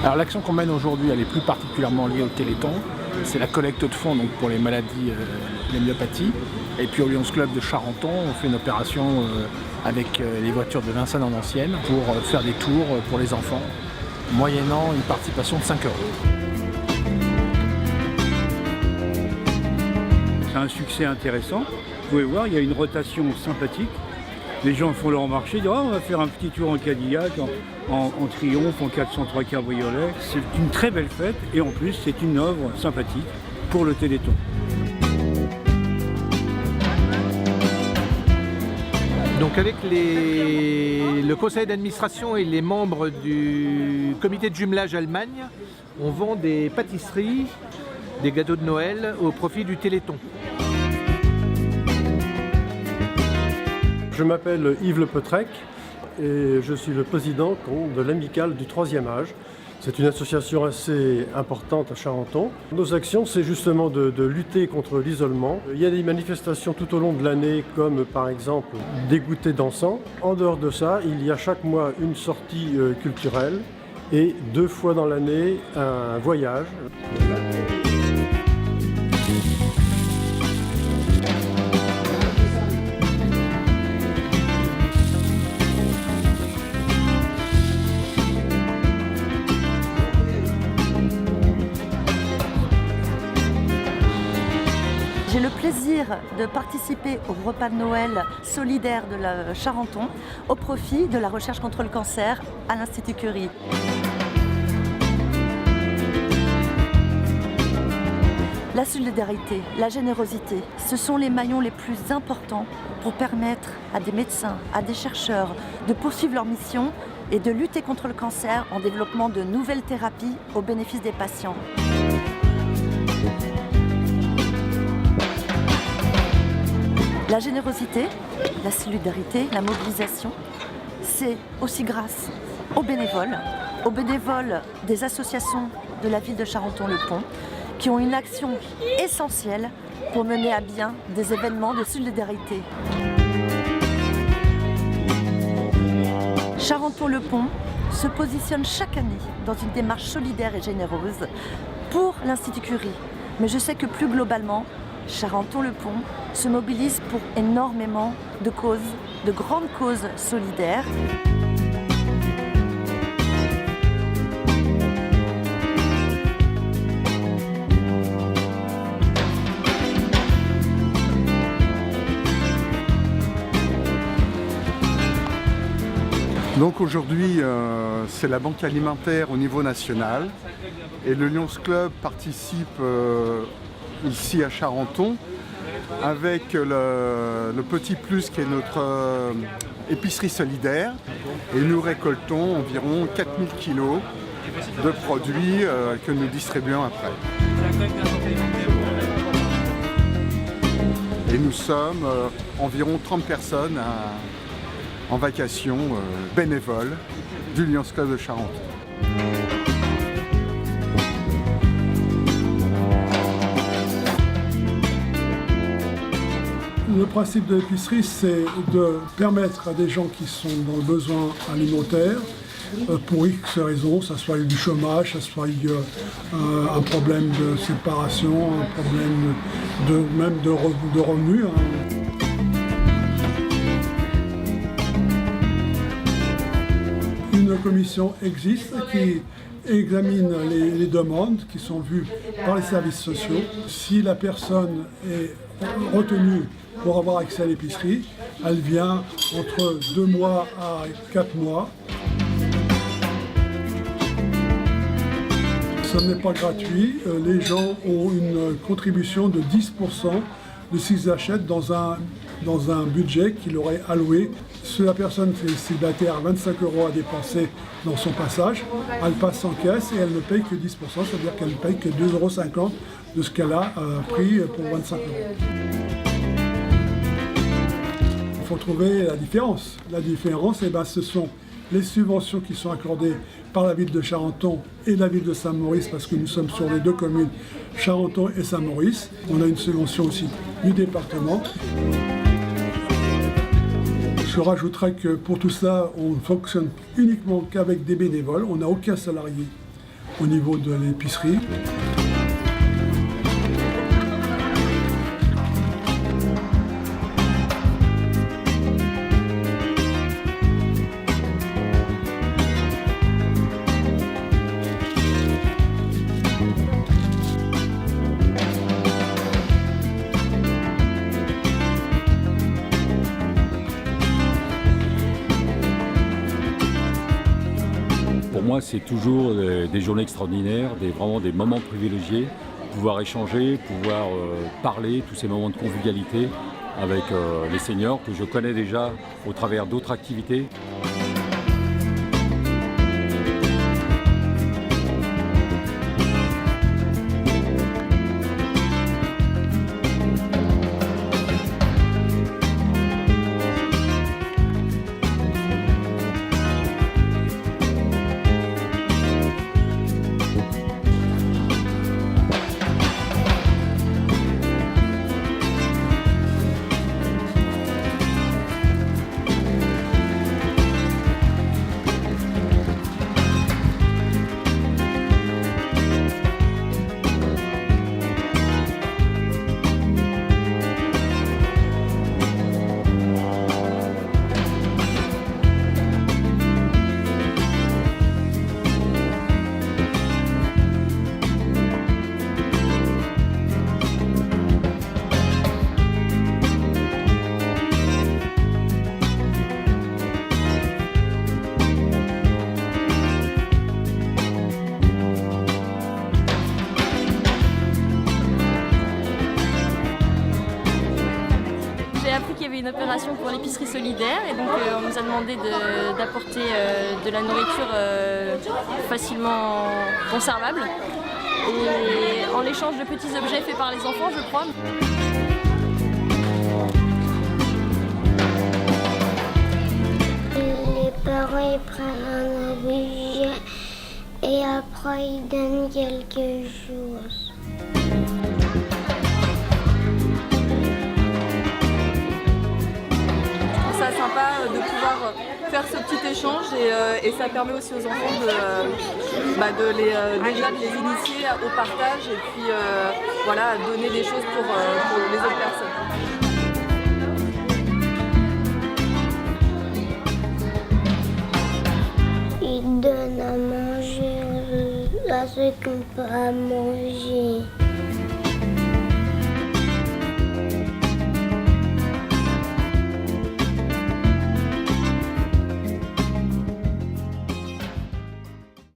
Alors l'action qu'on mène aujourd'hui, elle est plus particulièrement liée au Téléthon. C'est la collecte de fonds donc, pour les maladies, les myopathies. Et puis au Lions Club de Charenton, on fait une opération avec les voitures de Vincennes en ancienne pour faire des tours pour les enfants, moyennant une participation de 5 €. C'est un succès intéressant. Vous pouvez voir, il y a une rotation sympathique. Les gens font leur marché, ils disent oh, on va faire un petit tour en Cadillac, en triomphe, en 403 cabriolet. C'est une très belle fête et en plus c'est une œuvre sympathique pour le Téléthon. Donc avec le conseil d'administration et les membres du comité de jumelage Allemagne, on vend des pâtisseries, des gâteaux de Noël au profit du Téléthon. Je m'appelle Yves Le Petrec et je suis le président de l'Amicale du 3e âge. C'est une association assez importante à Charenton. Nos actions, c'est justement de lutter contre l'isolement. Il y a des manifestations tout au long de l'année, comme par exemple des goûters dansants. En dehors de ça, il y a chaque mois une sortie culturelle et 2 fois dans l'année un voyage. J'ai le plaisir de participer au repas de Noël solidaire de la Charenton au profit de la recherche contre le cancer à l'Institut Curie. La solidarité, la générosité, ce sont les maillons les plus importants pour permettre à des médecins, à des chercheurs de poursuivre leur mission et de lutter contre le cancer en développant de nouvelles thérapies au bénéfice des patients. La générosité, la solidarité, la mobilisation, c'est aussi grâce aux bénévoles des associations de la ville de Charenton-le-Pont, qui ont une action essentielle pour mener à bien des événements de solidarité. Charenton-le-Pont se positionne chaque année dans une démarche solidaire et généreuse pour l'Institut Curie. Mais je sais que plus globalement, Charenton-le-Pont se mobilise pour énormément de causes, de grandes causes solidaires. Donc aujourd'hui, c'est la banque alimentaire au niveau national et le Lions Club participe ici à Charenton avec le Petit Plus qui est notre épicerie solidaire et nous récoltons environ 4000 kilos de produits que nous distribuons après. Et nous sommes environ 30 personnes en vacation bénévoles du Lions Club de Charenton. Le principe de l'épicerie, c'est de permettre à des gens qui sont dans le besoin alimentaire, pour X raisons, ça soit du chômage, ça soit un problème de séparation, un problème même de revenus. Une commission existe qui examine les demandes qui sont vues par les services sociaux. Si la personne est retenue pour avoir accès à l'épicerie, elle vient entre 2 mois à 4 mois. Ce n'est pas gratuit, les gens ont une contribution de 10% de ce qu'ils achètent dans un budget qu'il aurait alloué. Si la personne est célibataire a 25 € à dépenser dans son passage, elle passe en caisse et elle ne paye que 10%, c'est-à-dire qu'elle ne paye que 2,50 € de ce qu'elle a pris pour 25 €. Il faut trouver la différence. La différence, ce sont les subventions qui sont accordées par la ville de Charenton et la ville de Saint-Maurice, parce que nous sommes sur les 2 communes, Charenton et Saint-Maurice. On a une subvention aussi du département. Je rajouterai que pour tout ça, on ne fonctionne uniquement qu'avec des bénévoles. On n'a aucun salarié au niveau de l'épicerie. Pour moi, c'est toujours des journées extraordinaires, vraiment des moments privilégiés, pouvoir échanger, pouvoir parler, tous ces moments de convivialité avec les seniors que je connais déjà au travers d'autres activités. J'ai appris qu'il y avait une opération pour l'épicerie solidaire et donc on nous a demandé d'apporter de la nourriture facilement conservable et en échange de petits objets faits par les enfants, je crois. Les parents ils prennent un objet et après ils donnent quelque chose. C'est sympa de pouvoir faire ce petit échange et ça permet aussi aux enfants de les initier au partage et puis voilà, donner des choses pour les autres personnes. Ils donnent à manger à ceux qui n'ont pas à manger.